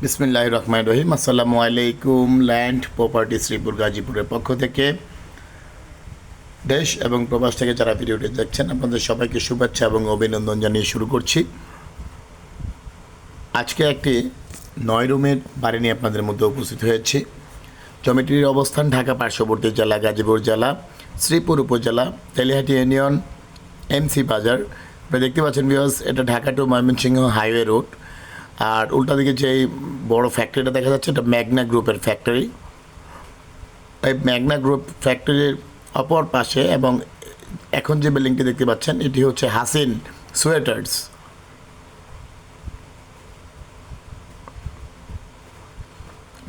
বিসমিল্লাহির রহমানির রহিম। আসসালামু আলাইকুম। ল্যান্ড প্রপার্টি শ্রীপুর গাজীপুরের পক্ষ থেকে দেশ এবং প্রবাস থেকে যারা ভিডিওটি দেখছেন আপনাদের সবাইকে শুভেচ্ছা এবং অভিনন্দন জানিয়ে শুরু করছি। আজকে একটি 9 রুমের বাড়ি নিয়ে আপনাদের মধ্যে উপস্থিত হয়েছি। জমিটির অবস্থান ঢাকা পার্শ্ববর্তী জেলা গাজীপুর জেলা, শ্রীপুর উপজেলা, তেলিহাটি ইউনিয়ন, এমসি বাজার। আপনারা দেখতে পাচ্ছেন ভিউয়ার্স, এটা Dhaka to Mymensingh highway road. আর উল্টা দিকে যে বড় ফ্যাক্টরিটা দেখা যাচ্ছে এটা ম্যাগনা গ্রুপের ফ্যাক্টরি। এই ম্যাগনা গ্রুপ ফ্যাক্টরির অপর পাশে এবং এখন যে বিল্ডিংটি দেখতে পাচ্ছেন এটি হচ্ছে হাসিন সোয়েটার্স।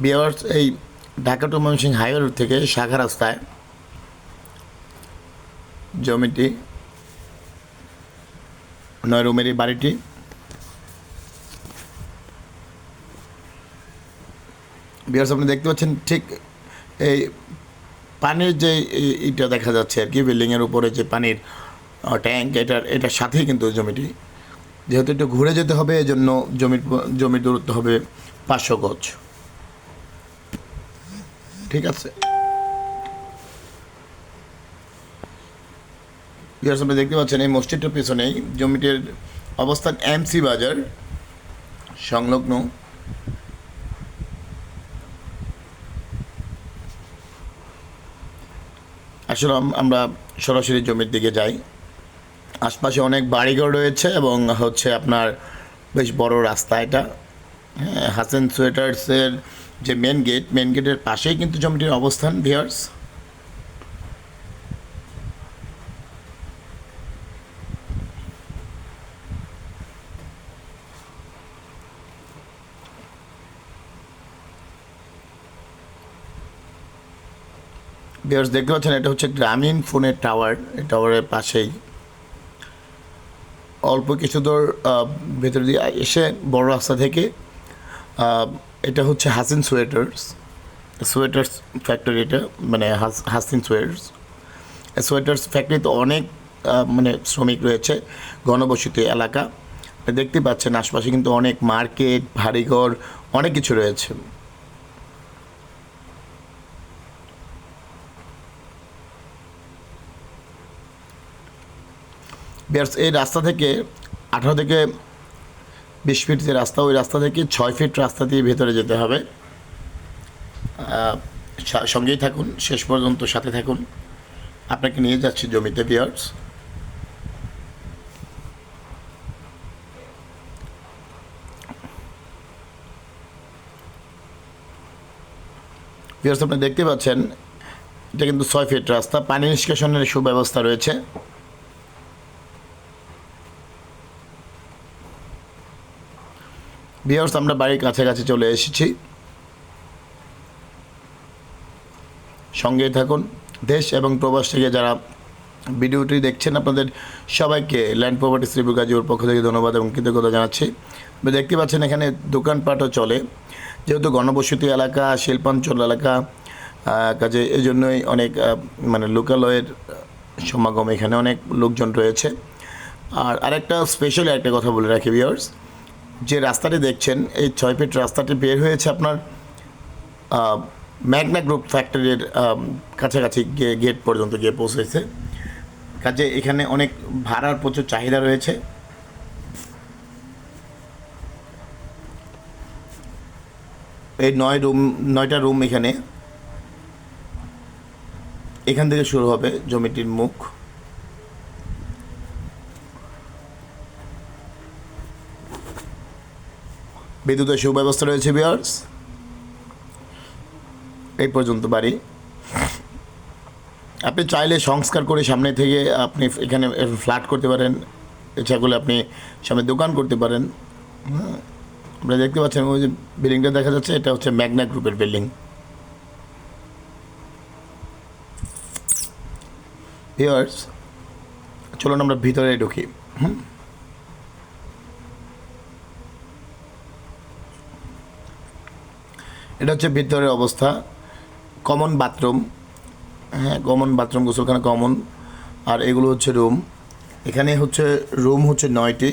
ভিউয়ার্স, এই Dhaka to Mymensingh highway road থেকে শাখা রাস্তায় জমিটি 9 রুমের এই বাড়িটি। ভিউয়ার্স, আপনি দেখতে পাচ্ছেন ঠিক এই পানির যে ইটা দেখা যাচ্ছে আর কি, বিল্ডিংয়ের উপরে যে পানির ট্যাঙ্ক, এটার সাথেই কিন্তু জমিটি। যেহেতু একটু ঘুরে যেতে হবে এই জন্য জমির দূরত্ব হবে 500 গজ। ঠিক আছে ভিউয়ার্স, আপনি দেখতে পাচ্ছেন এই মসজিদটার পিছনেই জমিটির অবস্থান এমসি বাজার সংলগ্ন। আসলে আমরা সরাসরি জমির দিকে যাই। আশপাশে অনেক বাড়িঘর রয়েছে এবং হচ্ছে আপনার বেশ বড় রাস্তা এটা। হ্যাঁ, হাসান সোয়েটার্সের যে মেন গেটের পাশেই কিন্তু জমিটির অবস্থান। ভিউয়ার্স, দেখতে পাচ্ছেন এটা হচ্ছে গ্রামীণ ফোনের টাওয়ার। এই টাওয়ারের পাশেই অল্প কিছু দূর ভেতর দিয়ে এসে বড় রাস্তা থেকে এটা হচ্ছে হাসিন সোয়েটার্স ফ্যাক্টরি। এটা মানে হাসিন সোয়েটার্স ফ্যাক্টরিতে অনেক মানে শ্রমিক রয়েছে, ঘনবসতি এলাকা। দেখতে পাচ্ছেন আশপাশে কিন্তু অনেক মার্কেট, বাড়িঘর, অনেক কিছু রয়েছে। এই রাস্তা থেকে 18 থেকে 20 ফিট যে রাস্তা, ওই রাস্তা থেকে 6 ফিট রাস্তা দিয়ে ভেতরে যেতে হবে। সঙ্গেই থাকুন, শেষ পর্যন্ত সাথে থাকুন, আপনাকে নিয়ে যাচ্ছি জমিতে। ভিউয়ার্স, আপনি দেখতে পাচ্ছেন এটা কিন্তু 6 ফিট রাস্তা। পানি নিষ্কাশনের সুব্যবস্থা রয়েছে। ভিউয়ার্স, আমরা বাড়ির কাছাকাছি চলে এসেছি, সঙ্গেই থাকুন। দেশ এবং প্রবাস থেকে যারা ভিডিওটি দেখছেন আপনাদের সবাইকে ল্যান্ড প্রপার্টি শ্রীপুর গাজীপুর পক্ষ থেকে ধন্যবাদ এবং কৃতজ্ঞতা জানাচ্ছি। আপনি দেখতে পাচ্ছেন এখানে দোকানপাটও চলে, যেহেতু ঘনবসতি এলাকা, শিল্পাঞ্চল এলাকা, কাজে এই জন্যই অনেক মানে লোকালয়ের সমাগম, এখানে অনেক লোকজন রয়েছে। আর আরেকটা স্পেশালি একটা কথা বলে রাখি ভিউয়ার্স, যে রাস্তাটি দেখছেন এই 6 ফিট রাস্তাটি বের হয়েছে আপনার ম্যাগনা গ্রুপ ফ্যাক্টরির কাছাকাছি গেট পর্যন্ত গিয়ে পৌঁছেছে। কাজে এখানে অনেক ভাড়ার প্রচুর চাহিদা রয়েছে। এই 9টা রুম এখান থেকে শুরু হবে জমিটির মুখ। বিদ্যুতের সুব্যবস্থা রয়েছে ভিউয়ার্স। এই পর্যন্ত বাড়ি। আপনি চাইলে সংস্কার করে সামনে থেকে আপনি এখানে ফ্ল্যাট করতে পারেন, ইচ্ছা করলে আপনি সামনে দোকান করতে পারেন। আপনারা দেখতে পাচ্ছেন ওই যে বিল্ডিংটা দেখা যাচ্ছে, এটা হচ্ছে ম্যাগনা গ্রুপের বিল্ডিং। ভিউয়ার্স, চলুন আমরা ভিতরে ঢুকি। এটা হচ্ছে ভিতরের অবস্থা। কমন বাথরুম, হ্যাঁ কমন বাথরুম, গোসলখানা কমন। আর এগুলো হচ্ছে রুম। এখানে হচ্ছে রুম হচ্ছে 9টি।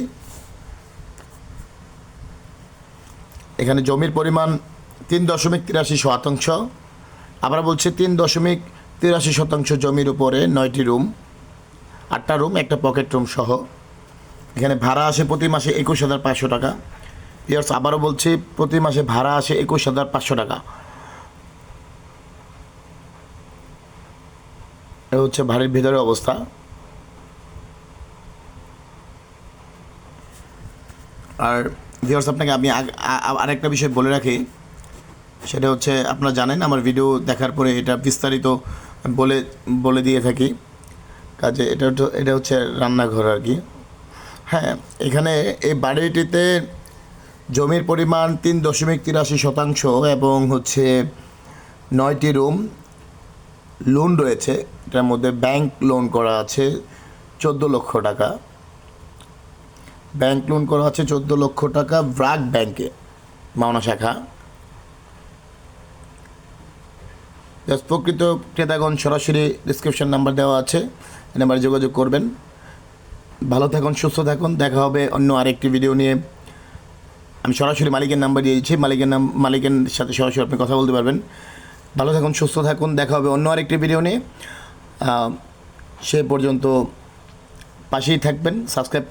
এখানে জমির পরিমাণ 3.83 শতাংশ। আবার বলছে 3.83 শতাংশ জমির উপরে 9টি রুম, 8টা রুম, একটা পকেট রুম সহ। এখানে ভাড়া আসে প্রতি মাসে 21,500 টাকা। ইয়ার্স আবারও বলছি, প্রতি মাসে ভাড়া আসে 21,500 টাকা। এ হচ্ছে বাড়ির ভিতরের অবস্থা। আর ভিউয়ার্স আপনাকে আমি আরেকটা বিষয় বলে রাখি, সেটা হচ্ছে আপনারা জানেন আমার ভিডিও দেখার পরে এটা বিস্তারিত বলে বলে দিয়ে থাকি। কাজে এটা হচ্ছে রান্নাঘর আর কি। হ্যাঁ, এখানে এই বাড়িটিতে জমির পরিমাণ 3.83 শতাংশ এবং হচ্ছে 9টি রুম, লোন রয়েছে। এটার মধ্যে ব্যাংক লোন করা আছে 14 লক্ষ টাকা। ব্যাংক লোন করা আছে 14 লক্ষ টাকা ব্র্যাক ব্যাংকে, মাওনা শাখা। প্রকৃত ক্রেতাগণ সরাসরি ডিসক্রিপশন নাম্বার দেওয়া আছে, এই নাম্বারে যোগাযোগ করবেন। ভালো থাকুন, সুস্থ থাকুন। দেখা হবে অন্য আরেকটি ভিডিও নিয়ে। আমি সরাসরি মালিকের নাম্বার দিয়েছি, মালিকের সাথে সরাসরি আপনি কথা বলতে পারবেন। ভালো থাকুন, সুস্থ থাকুন। দেখা হবে অন্য আরেকটি ভিডিও নিয়ে। সে পর্যন্ত পাশেই থাকবেন, সাবস্ক্রাইব করুন।